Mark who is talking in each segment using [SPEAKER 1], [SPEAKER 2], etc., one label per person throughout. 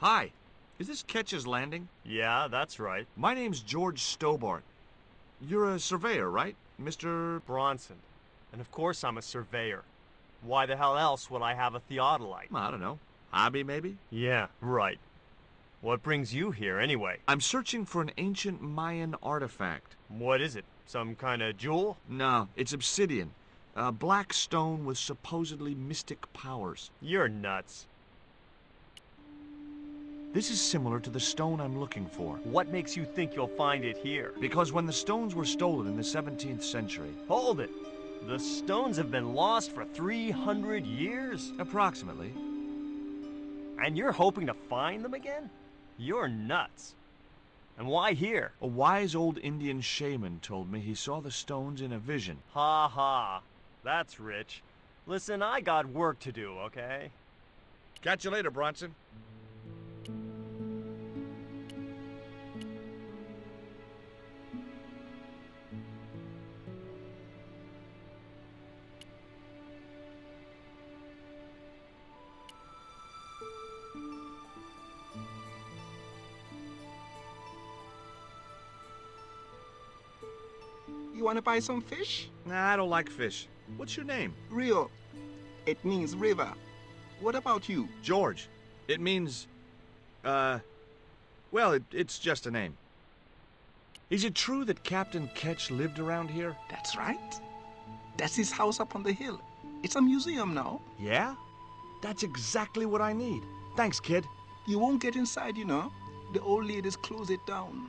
[SPEAKER 1] Hi, is this Ketch's Landing?
[SPEAKER 2] Yeah, that's right.
[SPEAKER 1] My name's George Stobart. You're a surveyor, right, Mr.
[SPEAKER 2] Bronson. And of course I'm a surveyor. Why the hell else would I have a theodolite?
[SPEAKER 1] I don't know. Hobby, maybe?
[SPEAKER 2] Yeah, right. What brings you here, anyway?
[SPEAKER 1] I'm searching for an ancient Mayan artifact.
[SPEAKER 2] What is it? Some kind of jewel?
[SPEAKER 1] No, it's obsidian. A black stone with supposedly mystic powers.
[SPEAKER 2] You're nuts.
[SPEAKER 1] This is similar to the stone I'm looking for.
[SPEAKER 2] What makes you think you'll find it here?
[SPEAKER 1] Because when the stones were stolen in the 17th century...
[SPEAKER 2] Hold it! The stones have been lost for 300 years?
[SPEAKER 1] Approximately.
[SPEAKER 2] And you're hoping to find them again? You're nuts. And why here?
[SPEAKER 1] A wise old Indian shaman told me he saw the stones in a vision.
[SPEAKER 2] Ha ha. That's rich. Listen, I got work to do, okay?
[SPEAKER 1] Catch you later, Bronson.
[SPEAKER 3] You want to buy some fish?
[SPEAKER 1] Nah, I don't like fish. What's your name?
[SPEAKER 3] Rio. It means river. What about you?
[SPEAKER 1] George. It means... well, it's just a name. Is it true that Captain Ketch lived around here?
[SPEAKER 3] That's right. That's his house up on the hill. It's a museum now.
[SPEAKER 1] Yeah? That's exactly what I need. Thanks, kid.
[SPEAKER 3] You won't get inside, you know. The old ladies close it down.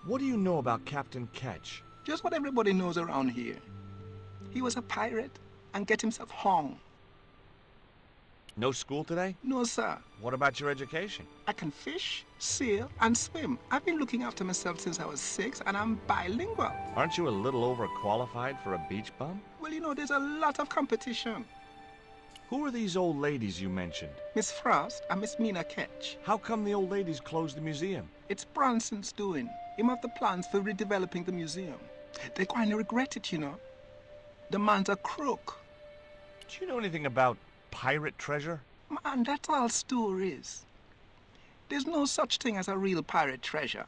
[SPEAKER 1] What do you know about Captain Ketch?
[SPEAKER 3] Just what everybody knows around here. He was a pirate and get himself hung.
[SPEAKER 1] No school today?
[SPEAKER 3] No, sir.
[SPEAKER 1] What about your education?
[SPEAKER 3] I can fish, sail, and swim. I've been looking after myself since I was 6, and I'm bilingual.
[SPEAKER 1] Aren't you a little overqualified for a beach bum?
[SPEAKER 3] Well, you know, there's a lot of competition.
[SPEAKER 1] Who are these old ladies you mentioned?
[SPEAKER 3] Miss Frost and Miss Mina Ketch.
[SPEAKER 1] How come the old ladies closed the museum?
[SPEAKER 3] It's Bronson's doing. Him have the plans for redeveloping the museum. They're going to regret it, you know. The man's a crook.
[SPEAKER 1] Do you know anything about pirate treasure?
[SPEAKER 3] Man, that's all stories. There's no such thing as a real pirate treasure.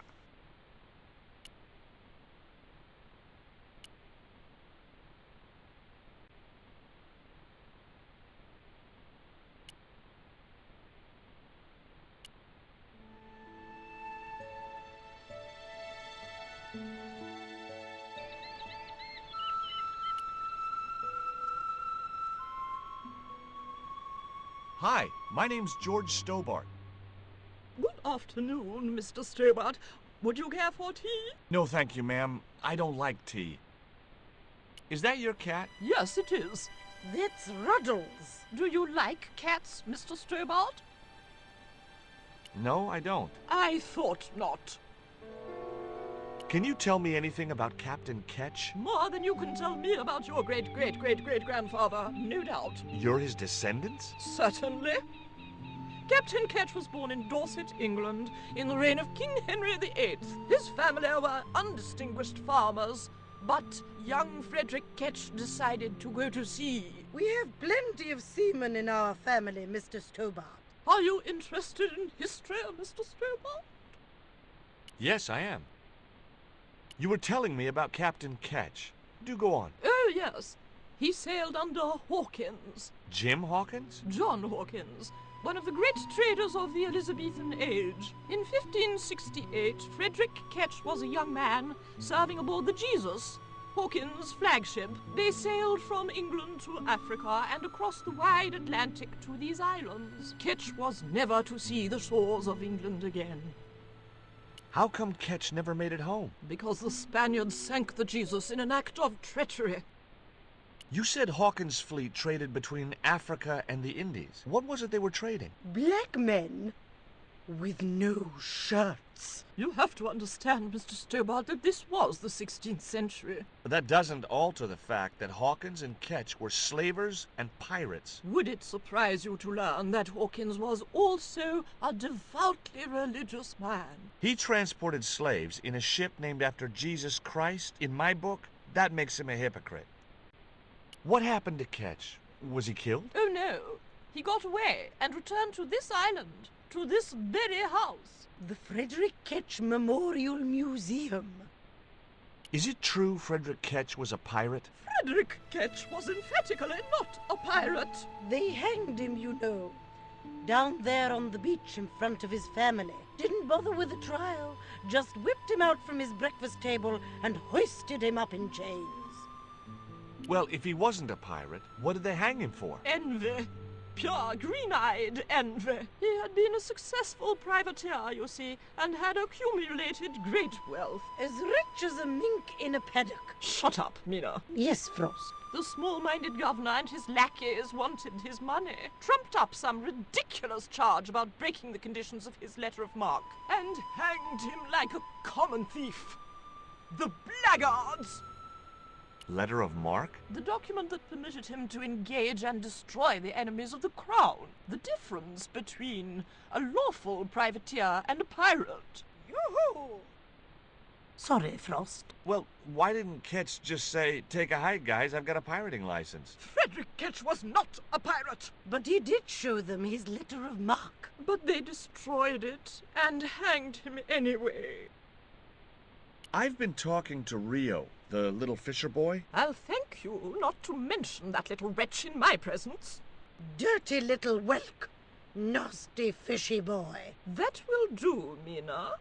[SPEAKER 1] Hi, my name's George Stobart.
[SPEAKER 4] Good afternoon, Mr. Stobart. Would you care for tea?
[SPEAKER 1] No, thank you, ma'am. I don't like tea. Is that your cat?
[SPEAKER 4] Yes, it is.
[SPEAKER 5] That's Ruddles.
[SPEAKER 4] Do you like cats, Mr. Stobart?
[SPEAKER 1] No, I don't.
[SPEAKER 4] I thought not.
[SPEAKER 1] Can you tell me anything about Captain Ketch?
[SPEAKER 4] More than you can tell me about your great-great-great-great-grandfather, no doubt.
[SPEAKER 1] You're his descendants?
[SPEAKER 4] Certainly. Captain Ketch was born in Dorset, England, in the reign of King Henry VIII. His family were undistinguished farmers, but young Frederick Ketch decided to go to sea.
[SPEAKER 5] We have plenty of seamen in our family, Mr. Stobart.
[SPEAKER 4] Are you interested in history, Mr. Stobart?
[SPEAKER 1] Yes, I am. You were telling me about Captain Ketch. Do go on.
[SPEAKER 4] Oh, yes. He sailed under Hawkins.
[SPEAKER 1] Jim Hawkins?
[SPEAKER 4] John Hawkins, one of the great traders of the Elizabethan age. In 1568, Frederick Ketch was a young man serving aboard the Jesus, Hawkins' flagship. They sailed from England to Africa and across the wide Atlantic to these islands. Ketch was never to see the shores of England again.
[SPEAKER 1] How come Ketch never made it home?
[SPEAKER 4] Because the Spaniards sank the Jesus in an act of treachery.
[SPEAKER 1] You said Hawkins' fleet traded between Africa and the Indies. What was it they were trading?
[SPEAKER 5] Black men with no shirts.
[SPEAKER 4] You have to understand, Mr. Stobart, that this was the 16th century.
[SPEAKER 1] But that doesn't alter the fact that Hawkins and Ketch were slavers and pirates.
[SPEAKER 4] Would it surprise you to learn that Hawkins was also a devoutly religious man?
[SPEAKER 1] He transported slaves in a ship named after Jesus Christ. In my book, that makes him a hypocrite. What happened to Ketch? Was he killed?
[SPEAKER 4] Oh, no. He got away and returned to this island to this very house.
[SPEAKER 5] The Frederick Ketch Memorial Museum.
[SPEAKER 1] Is it true Frederick Ketch was a pirate?
[SPEAKER 4] Frederick Ketch was emphatically not a pirate.
[SPEAKER 5] They hanged him, you know. Down there on the beach in front of his family. Didn't bother with the trial. Just whipped him out from his breakfast table and hoisted him up in chains.
[SPEAKER 1] Well, if he wasn't a pirate, what did they hang him for?
[SPEAKER 4] Envy. Pure green-eyed envy. He had been a successful privateer, you see, and had accumulated great wealth.
[SPEAKER 5] As rich as a mink in a paddock.
[SPEAKER 4] Shut up, Mina.
[SPEAKER 5] Yes, Frost.
[SPEAKER 4] The small-minded governor and his lackeys wanted his money, trumped up some ridiculous charge about breaking the conditions of his letter of marque, and hanged him like a common thief. The blackguards!
[SPEAKER 1] Letter of marque?
[SPEAKER 4] The document that permitted him to engage and destroy the enemies of the crown. The difference between a lawful privateer and a pirate.
[SPEAKER 5] Yoo-hoo! Sorry, Frost.
[SPEAKER 1] Well, why didn't Ketch just say, take a hike, guys, I've got a pirating license?
[SPEAKER 4] Frederick Ketch was not a pirate!
[SPEAKER 5] But he did show them his letter of marque.
[SPEAKER 4] But they destroyed it and hanged him anyway.
[SPEAKER 1] I've been talking to Rio, the little fisher boy.
[SPEAKER 4] I'll thank you not to mention that little wretch in my presence.
[SPEAKER 5] Dirty little whelk. Nasty fishy boy.
[SPEAKER 4] That will do, Mina.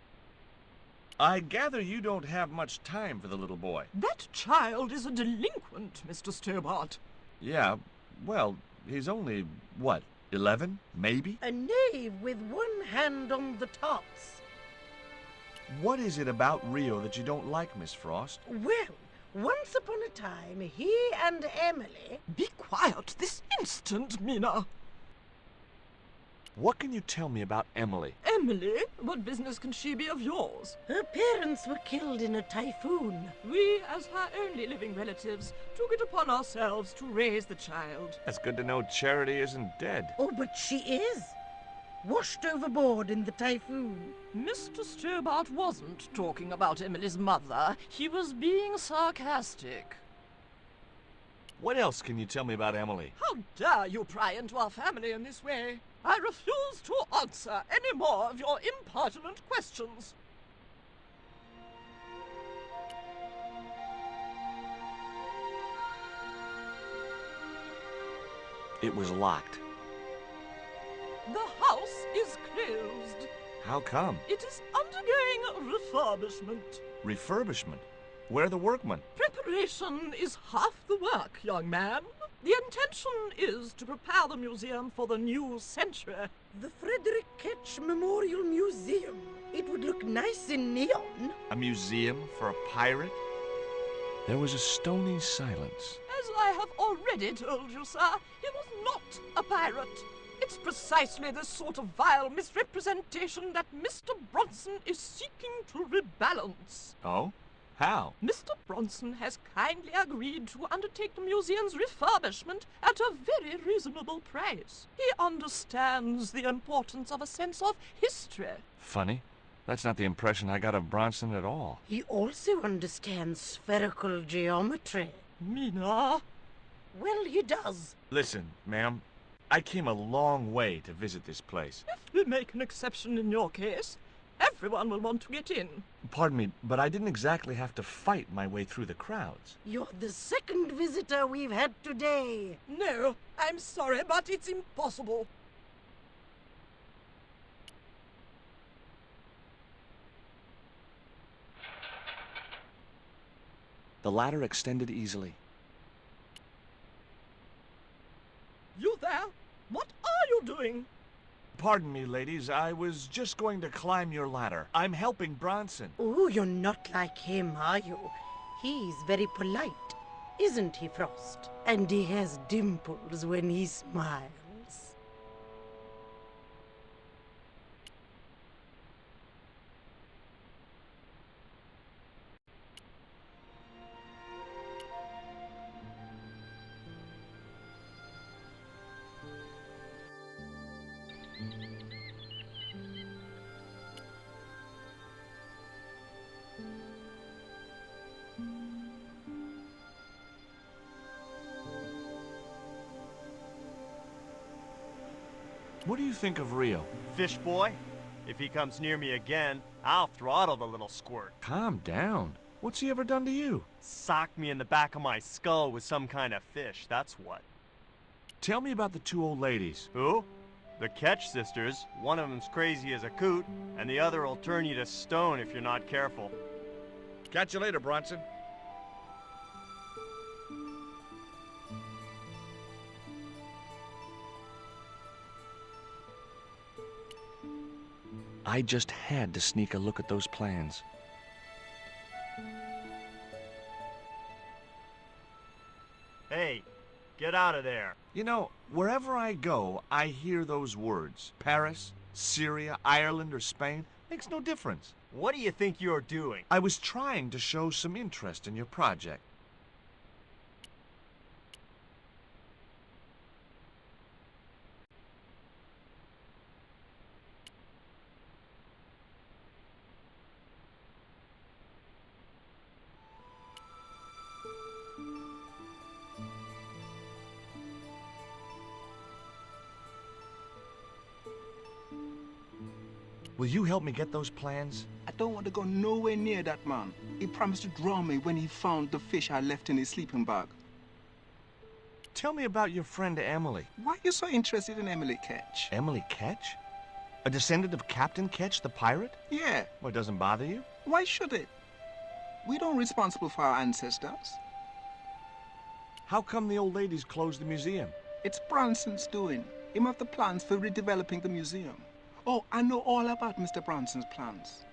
[SPEAKER 1] I gather you don't have much time for the little boy.
[SPEAKER 4] That child is a delinquent, Mr. Stobart.
[SPEAKER 1] Yeah, well, he's only, what, 11, maybe?
[SPEAKER 5] A knave with one hand on the tops.
[SPEAKER 1] What is it about Rio that you don't like, Miss Frost?
[SPEAKER 5] Well, once upon a time, he and Emily...
[SPEAKER 4] Be quiet this instant, Mina.
[SPEAKER 1] What can you tell me about Emily?
[SPEAKER 4] Emily? What business can she be of yours?
[SPEAKER 5] Her parents were killed in a typhoon.
[SPEAKER 4] We, as her only living relatives, took it upon ourselves to raise the child.
[SPEAKER 1] That's good to know Charity isn't dead.
[SPEAKER 5] Oh, but she is. Washed overboard in the typhoon.
[SPEAKER 4] Mr. Stobart wasn't talking about Emily's mother. He was being sarcastic.
[SPEAKER 1] What else can you tell me about Emily?
[SPEAKER 4] How dare you pry into our family in this way? I refuse to answer any more of your impertinent questions.
[SPEAKER 1] It was locked.
[SPEAKER 4] The house is closed.
[SPEAKER 1] How come?
[SPEAKER 4] It is undergoing refurbishment.
[SPEAKER 1] Refurbishment? Where are the workmen?
[SPEAKER 4] Preparation is half the work, young man. The intention is to prepare the museum for the new century.
[SPEAKER 5] The Frederick Ketch Memorial Museum. It would look nice in neon.
[SPEAKER 1] A museum for a pirate? There was a stony silence.
[SPEAKER 4] As I have already told you, sir, he was not a pirate. It's precisely this sort of vile misrepresentation that Mr. Bronson is seeking to rebalance.
[SPEAKER 1] Oh? How?
[SPEAKER 4] Mr. Bronson has kindly agreed to undertake the museum's refurbishment at a very reasonable price. He understands the importance of a sense of history.
[SPEAKER 1] Funny. That's not the impression I got of Bronson at all.
[SPEAKER 5] He also understands spherical geometry.
[SPEAKER 4] Mina?
[SPEAKER 5] Well, he does.
[SPEAKER 1] Listen, ma'am. I came a long way to visit this place.
[SPEAKER 4] If we make an exception in your case, everyone will want to get in.
[SPEAKER 1] Pardon me, but I didn't exactly have to fight my way through the crowds.
[SPEAKER 5] You're the second visitor we've had today.
[SPEAKER 4] No, I'm sorry, but it's impossible.
[SPEAKER 1] The ladder extended easily.
[SPEAKER 4] You there? What are you doing?
[SPEAKER 1] Pardon me, ladies. I was just going to climb your ladder. I'm helping Bronson.
[SPEAKER 5] Oh, you're not like him, are you? He's very polite, isn't he, Frost? And he has dimples when he smiles.
[SPEAKER 1] What do you think of Rio?
[SPEAKER 2] Fish boy? If he comes near me again, I'll throttle the little squirt.
[SPEAKER 1] Calm down. What's he ever done to you?
[SPEAKER 2] Sock me in the back of my skull with some kind of fish, that's what.
[SPEAKER 1] Tell me about the two old ladies.
[SPEAKER 2] Who? The Ketch sisters. One of them's crazy as a coot, and the other will turn you to stone if you're not careful.
[SPEAKER 1] Catch you later, Bronson. I just had to sneak a look at those plans.
[SPEAKER 2] Hey, get out of there.
[SPEAKER 1] You know, wherever I go, I hear those words. Paris, Syria, Ireland, or Spain. Makes no difference.
[SPEAKER 2] What do you think you're doing?
[SPEAKER 1] I was trying to show some interest in your project. Will you help me get those plans?
[SPEAKER 3] I don't want to go nowhere near that man. He promised to drown me when he found the fish I left in his sleeping bag.
[SPEAKER 1] Tell me about your friend Emily.
[SPEAKER 3] Why are you so interested in Emily Ketch?
[SPEAKER 1] Emily Ketch? A descendant of Captain Ketch, the pirate?
[SPEAKER 3] Yeah,
[SPEAKER 1] Well, it doesn't bother you?
[SPEAKER 3] why should it? We don't responsible for our ancestors.
[SPEAKER 1] How come the old ladies closed the museum?
[SPEAKER 3] It's Branson's doing. Him have the plans for redeveloping the museum. Oh, I know all about Mr. Branson's plans.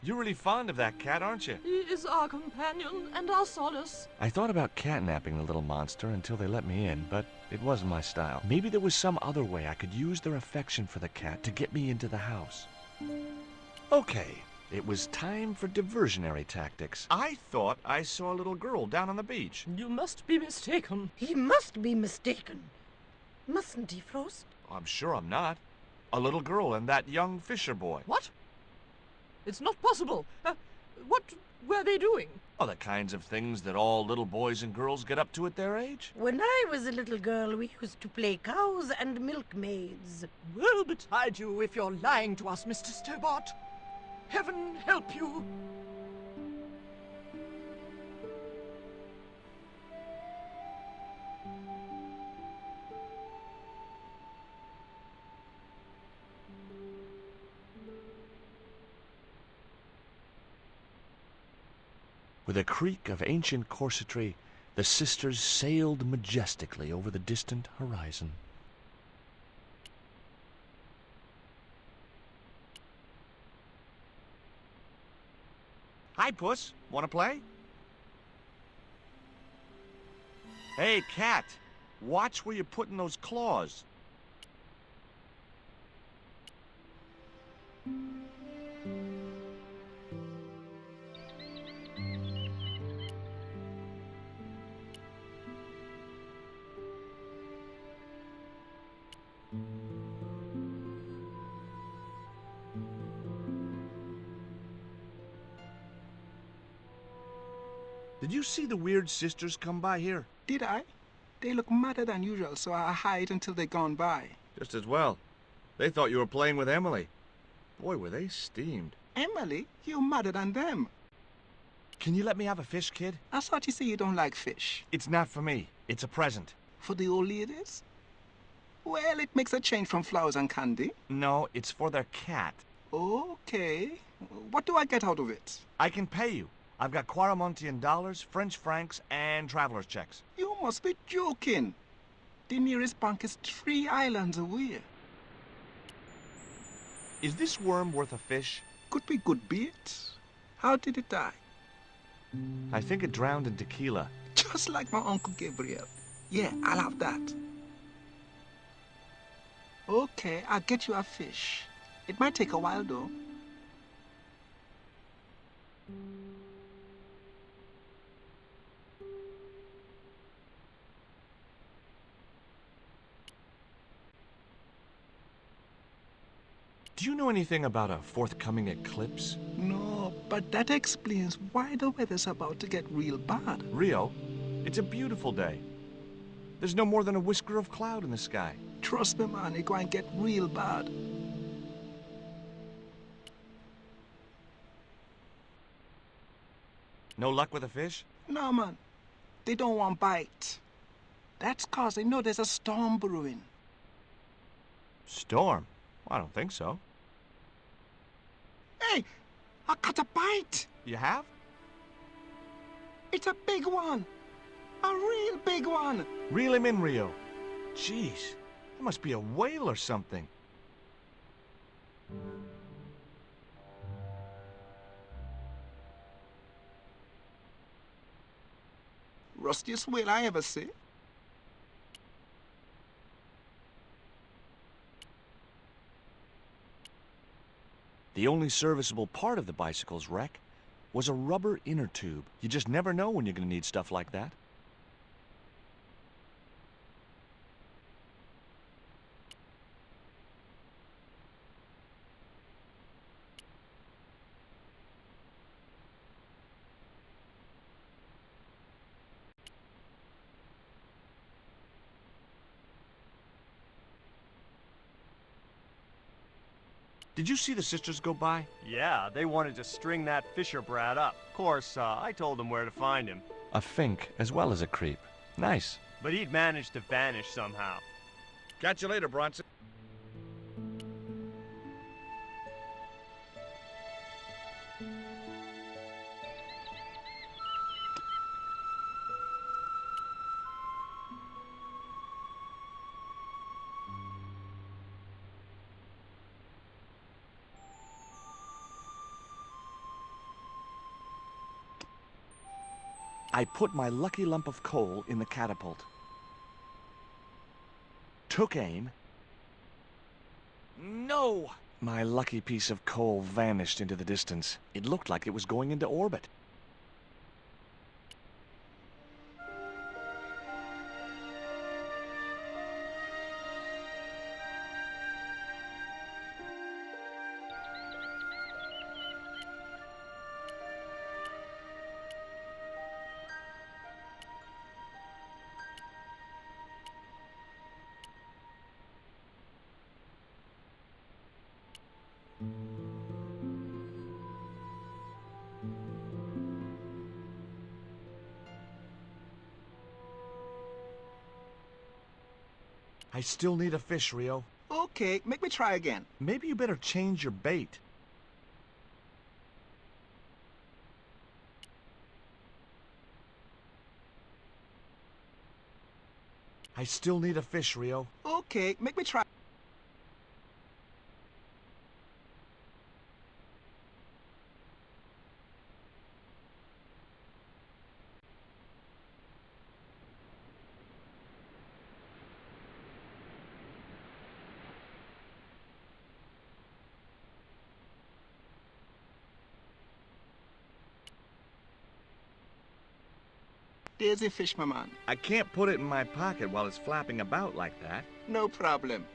[SPEAKER 1] You're really fond of that cat, aren't you?
[SPEAKER 4] He is our companion and our solace.
[SPEAKER 1] I thought about catnapping the little monster until they let me in, but it wasn't my style. Maybe there was some other way I could use their affection for the cat to get me into the house. Okay, it was time for diversionary tactics. I thought I saw a little girl down on the beach.
[SPEAKER 4] You must be mistaken.
[SPEAKER 5] He must be mistaken. Mustn't he, Frost?
[SPEAKER 1] I'm sure I'm not. A little girl and that young fisher boy.
[SPEAKER 4] What? It's not possible. What were they doing?
[SPEAKER 1] Oh, the kinds of things that all little boys and girls get up to at their age.
[SPEAKER 5] When I was a little girl, we used to play cows and milkmaids.
[SPEAKER 4] Well betide you if you're lying to us, Mr. Stobart. Heaven help you.
[SPEAKER 1] With a creak of ancient corsetry, the sisters sailed majestically over the distant horizon. Hi, Puss. Want to play? Hey, cat. Watch where you're putting those claws. Did you see the weird sisters come by here?
[SPEAKER 3] Did I? They look madder than usual, so I hide until they're gone by.
[SPEAKER 1] Just as well. They thought you were playing with Emily. Boy, were they steamed.
[SPEAKER 3] Emily, you're madder than them.
[SPEAKER 1] Can you let me have a fish, kid?
[SPEAKER 3] I thought you say you don't like fish.
[SPEAKER 1] It's not for me. It's a present.
[SPEAKER 3] For the old ladies? Well, it makes a change from flowers and candy.
[SPEAKER 1] No, it's for their cat.
[SPEAKER 3] Okay. What do I get out of it?
[SPEAKER 1] I can pay you. I've got Quarramontian dollars, French francs, and traveler's checks.
[SPEAKER 3] You must be joking. The nearest bank is 3 islands away.
[SPEAKER 1] Is this worm worth a fish?
[SPEAKER 3] Could be good bait. How did it die?
[SPEAKER 1] I think it drowned in tequila.
[SPEAKER 3] Just like my Uncle Gabriel. Yeah, I'll have that. Okay, I'll get you a fish. It might take a while, though.
[SPEAKER 1] Do you know anything about a forthcoming eclipse?
[SPEAKER 3] No, but that explains why the weather's about to get real bad.
[SPEAKER 1] Rio, it's a beautiful day. There's no more than a whisker of cloud in the sky.
[SPEAKER 3] Trust me, man, it's going to get real bad.
[SPEAKER 1] No luck with a fish?
[SPEAKER 3] No, man. They don't want bite. That's 'cause they know there's a storm brewing.
[SPEAKER 1] Storm? I don't think so.
[SPEAKER 3] Hey, I caught a bite.
[SPEAKER 1] You have?
[SPEAKER 3] It's a big one. A real big one.
[SPEAKER 1] Reel him in, Rio. Jeez, it must be a whale or something.
[SPEAKER 3] Rustiest whale I ever see.
[SPEAKER 1] The only serviceable part of the bicycle's wreck was a rubber inner tube. You just never know when you're going to need stuff like that. Did you see the sisters go by?
[SPEAKER 2] Yeah, they wanted to string that Fisher brat up. Of course, I told them where to find him.
[SPEAKER 1] A fink as well as a creep. Nice.
[SPEAKER 2] But he'd managed to vanish somehow.
[SPEAKER 1] Catch you later, Bronson. I put my lucky lump of coal in the catapult. Took aim. No! My lucky piece of coal vanished into the distance. It looked like it was going into orbit. I still need a fish, Rio.
[SPEAKER 3] Okay, make me try again.
[SPEAKER 1] Maybe you better change your bait. I still need a fish, Rio.
[SPEAKER 3] Okay, make me try. There's a fish, my man.
[SPEAKER 1] I can't put it in my pocket while it's flapping about like that.
[SPEAKER 3] No problem.